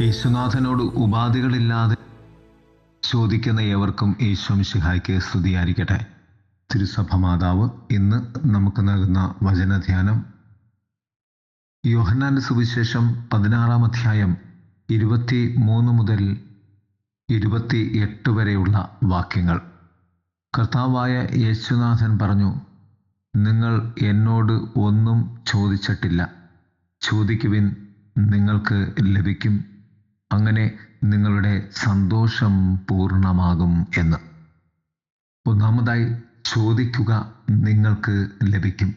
യേശുനാഥനോട് ഉപാധികളില്ലാതെ ചോദിക്കുന്ന ഏവർക്കും യേശു മിശിഹായ്ക്ക് സ്തുതിയായിരിക്കട്ടെ. തിരുസഭ മാതാവ് ഇന്ന് നമുക്ക് നൽകുന്ന വചനധ്യാനം യോഹന്നാന്റെ സുവിശേഷം 16-ാം അധ്യായം 23 മുതൽ 28 വരെയുള്ള വാക്യങ്ങൾ. കർത്താവായ യേശുനാഥൻ പറഞ്ഞു, നിങ്ങൾ എന്നോട് ഒന്നും ചോദിച്ചിട്ടില്ല, ചോദിക്കുവിൻ, നിങ്ങൾക്ക് ലഭിക്കും, അങ്ങനെ നിങ്ങളുടെ സന്തോഷം പൂർണ്ണമാകും എന്ന്. ഒന്നാമതായി, ചോദിക്കുക, നിങ്ങൾക്ക് ലഭിക്കും.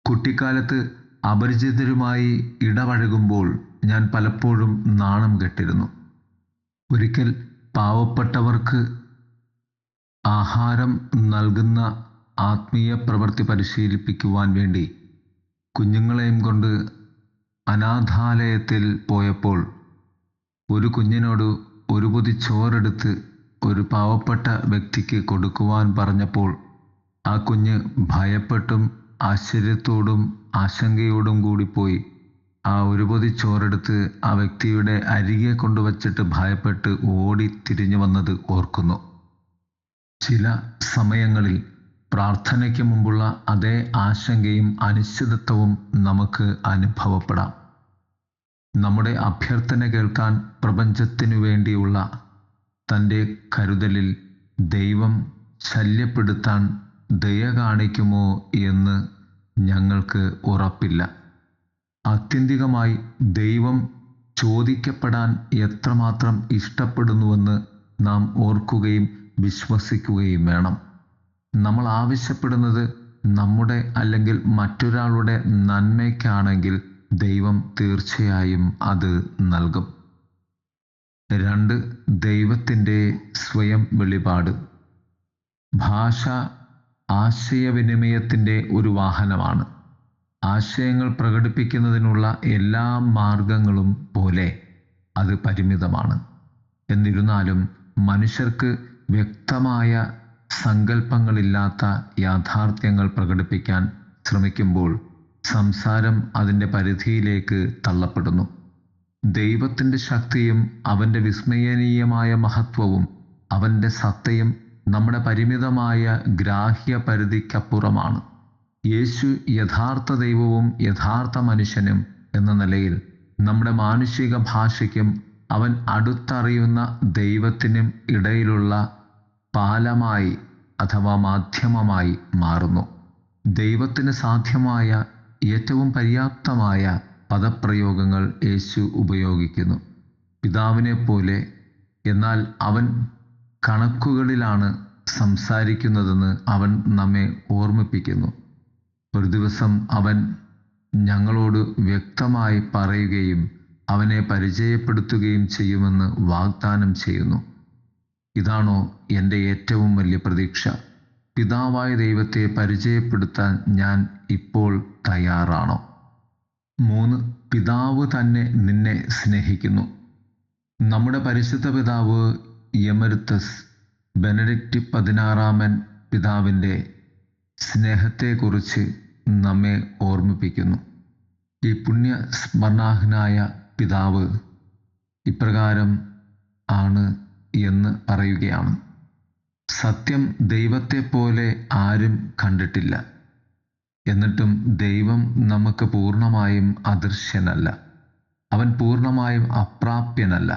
കുട്ടിക്കാലത്ത് അപരിചിതരുമായി ഇടപഴകുമ്പോൾ ഞാൻ പലപ്പോഴും നാണം കെട്ടിരുന്നു. ഒരിക്കൽ പാവപ്പെട്ടവർക്ക് ആഹാരം നൽകുന്ന ആത്മീയ പ്രവൃത്തി പരിശീലിപ്പിക്കുവാൻ വേണ്ടി കുഞ്ഞുങ്ങളെയും കൊണ്ട് അനാഥാലയത്തിൽ പോയപ്പോൾ ഒരു കുഞ്ഞിനോട് ഒരു പൊതി ചോറെടുത്ത് ഒരു പാവപ്പെട്ട വ്യക്തിക്ക് കൊടുക്കുവാൻ പറഞ്ഞപ്പോൾ ആ കുഞ്ഞ് ഭയപ്പെട്ടും ആശ്ചര്യത്തോടും ആശങ്കയോടും കൂടി പോയി ആ ഒരു പൊതി ചോറെടുത്ത് ആ വ്യക്തിയുടെ അരികെ കൊണ്ടുവച്ചിട്ട് ഭയപ്പെട്ട് ഓടി തിരിഞ്ഞു വന്നത് ഓർക്കുന്നു. ചില സമയങ്ങളിൽ പ്രാർത്ഥനയ്ക്ക് മുമ്പുള്ള അതേ ആശങ്കയും അനിശ്ചിതത്വവും നമുക്ക് അനുഭവപ്പെടാം. നമ്മുടെ അഭ്യർത്ഥന കേൾക്കാൻ പ്രപഞ്ചത്തിനു വേണ്ടിയുള്ള തൻ്റെ കരുതലിൽ ദൈവം ശല്യപ്പെടുത്താൻ ദയ കാണിക്കുമോ എന്ന് ഞങ്ങൾക്ക് ഉറപ്പില്ല. ആത്യന്തികമായി ദൈവം ചോദിക്കപ്പെടാൻ എത്രമാത്രം ഇഷ്ടപ്പെടുന്നുവെന്ന് നാം ഓർക്കുകയും വിശ്വസിക്കുകയും വേണം. നമ്മൾ ആവശ്യപ്പെടുന്നത് നമ്മുടെ അല്ലെങ്കിൽ മറ്റൊരാളുടെ നന്മയ്ക്കാണെങ്കിൽ ദൈവം തീർച്ചയായും അത് നൽകും. 2. ദൈവത്തിൻ്റെ സ്വയം വെളിപാട്. ഭാഷ ആശയവിനിമയത്തിൻ്റെ ഒരു വാഹനമാണ്. ആശയങ്ങൾ പ്രകടിപ്പിക്കുന്നതിനുള്ള എല്ലാ മാർഗങ്ങളും പോലെ അത് പരിമിതമാണ്. എന്നിരുന്നാലും മനുഷ്യർക്ക് വ്യക്തമായ സങ്കല്പങ്ങളില്ലാത്ത യാഥാർത്ഥ്യങ്ങൾ പ്രകടിപ്പിക്കാൻ ശ്രമിക്കുമ്പോൾ സംസാരം അതിൻ്റെ പരിധിയിലേക്ക് തള്ളപ്പെടുന്നു. ദൈവത്തിൻ്റെ ശക്തിയും അവൻ്റെ വിസ്മയനീയമായ മഹത്വവും അവൻ്റെ സത്തയും നമ്മുടെ പരിമിതമായ ഗ്രാഹ്യ പരിധിക്കപ്പുറമാണ്. യേശു യഥാർത്ഥ ദൈവവും യഥാർത്ഥ മനുഷ്യനും എന്ന നിലയിൽ നമ്മുടെ മാനുഷിക ഭാഷയ്ക്കും അവൻ അടുത്തറിയുന്ന ദൈവത്തിനും ഇടയിലുള്ള പാലമായി അഥവാ മാധ്യമമായി മാറുന്നു. ദൈവത്തിന് സാധ്യമായ ഏറ്റവും പര്യാപ്തമായ പദപ്രയോഗങ്ങൾ യേശു ഉപയോഗിക്കുന്നു. പിതാവിനെ പോലെ, എന്നാൽ അവൻ കണക്കുകളിലാണ് സംസാരിക്കുന്നതെന്ന് അവൻ നമ്മെ ഓർമ്മിപ്പിക്കുന്നു. ഒരു ദിവസം അവൻ ഞങ്ങളോട് വ്യക്തമായി പറയുകയും അവനെ പരിചയപ്പെടുത്തുകയും ചെയ്യുമെന്ന് വാഗ്ദാനം ചെയ്യുന്നു. ഇതാണോ എൻ്റെ ഏറ്റവും വലിയ പ്രതീക്ഷ? പിതാവായ ദൈവത്തെ പരിചയപ്പെടുത്താൻ ഞാൻ ഇപ്പോൾ തയ്യാറാണോ? 3. പിതാവ് തന്നെ നിന്നെ സ്നേഹിക്കുന്നു. നമ്മുടെ പരിശുദ്ധ പിതാവ് എമരിത്തസ് ബെനഡിക്റ്റ് 16-ാമൻ പിതാവിൻ്റെ സ്നേഹത്തെക്കുറിച്ച് നമ്മെ ഓർമ്മിപ്പിക്കുന്നു. ഈ പുണ്യ സ്മരണാഹനായ പിതാവ് ഇപ്രകാരം ആണ് എന്ന് പറയുകയാണ്: സത്യം ദൈവത്തെപ്പോലെ ആരും കണ്ടിട്ടില്ല, എന്നിട്ടും ദൈവം നമുക്ക് പൂർണ്ണമായും അദൃശ്യനല്ല, അവൻ പൂർണ്ണമായും അപ്രാപ്യനല്ല.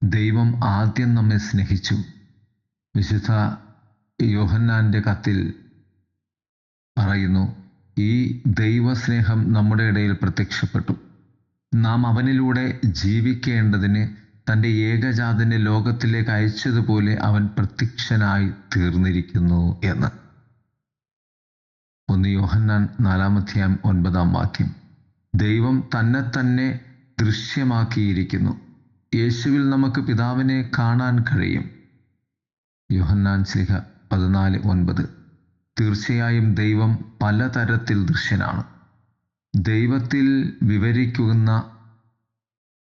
ദൈവം ആദ്യം നമ്മെ സ്നേഹിച്ചു. വിശുദ്ധ യോഹന്നാന്റെ കത്തിൽ പറയുന്നു, ഈ ദൈവസ്നേഹം നമ്മുടെ ഇടയിൽ പ്രത്യക്ഷപ്പെട്ടു, നാം അവനിലൂടെ ജീവിക്കേണ്ടതിന് തൻ്റെ ഏകജാതനെ ലോകത്തിലേക്ക് അയച്ചതുപോലെ അവൻ പ്രത്യക്ഷനായി തീർന്നിരിക്കുന്നു എന്ന്. 1 യോഹന്നാൻ 4-ാം അധ്യായം 9-ാം വാക്യം. ദൈവം തന്നെ തന്നെ ദൃശ്യമാക്കിയിരിക്കുന്നു. യേശുവിൽ നമുക്ക് പിതാവിനെ കാണാൻ കഴിയും. യോഹന്നാൻ ശ്ലീഹ 14:9. തീർച്ചയായും ദൈവം പലതരത്തിൽ ദൃശ്യനാണ്. ദൈവത്തിൽ വിവരിക്കുന്ന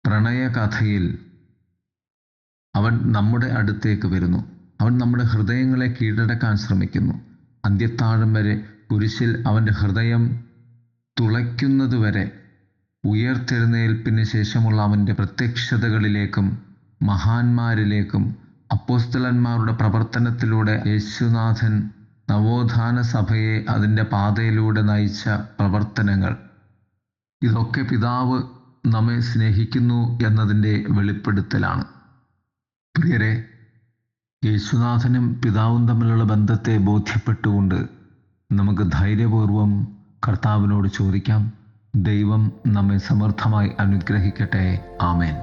പ്രണയകഥയിൽ അവൻ നമ്മുടെ അടുത്തേക്ക് വരുന്നു. അവൻ നമ്മുടെ ഹൃദയങ്ങളെ കീഴടക്കാൻ ശ്രമിക്കുന്നു. അന്ത്യത്താഴം വരെ കുരിശിൽ അവൻ്റെ ഹൃദയം തുളയ്ക്കുന്നതുവരെ ഉയർത്തെഴുന്നേൽപ്പിന് ശേഷമുള്ള അവൻ്റെ പ്രത്യക്ഷതകളിലേക്കും മഹാന്മാരിലേക്കും അപ്പോസ്തലന്മാരുടെ പ്രവർത്തനത്തിലൂടെ യേശുനാഥൻ നവോത്ഥാന സഭയെ അതിൻ്റെ പാതയിലൂടെ നയിച്ച പ്രവർത്തനങ്ങൾ, ഇതൊക്കെ പിതാവ് നമ്മെ സ്നേഹിക്കുന്നു എന്നതിൻ്റെ വെളിപ്പെടുത്തലാണ്. പ്രിയരെ, യേശുനാഥനും പിതാവും തമ്മിലുള്ള ബന്ധത്തെ ബോധ്യപ്പെട്ടുകൊണ്ട് നമുക്ക് ധൈര്യപൂർവം കർത്താവിനോട് ചോദിക്കാം. ദൈവം നമ്മെ സമൃദ്ധമായി അനുഗ്രഹിക്കട്ടെ. ആമേൻ.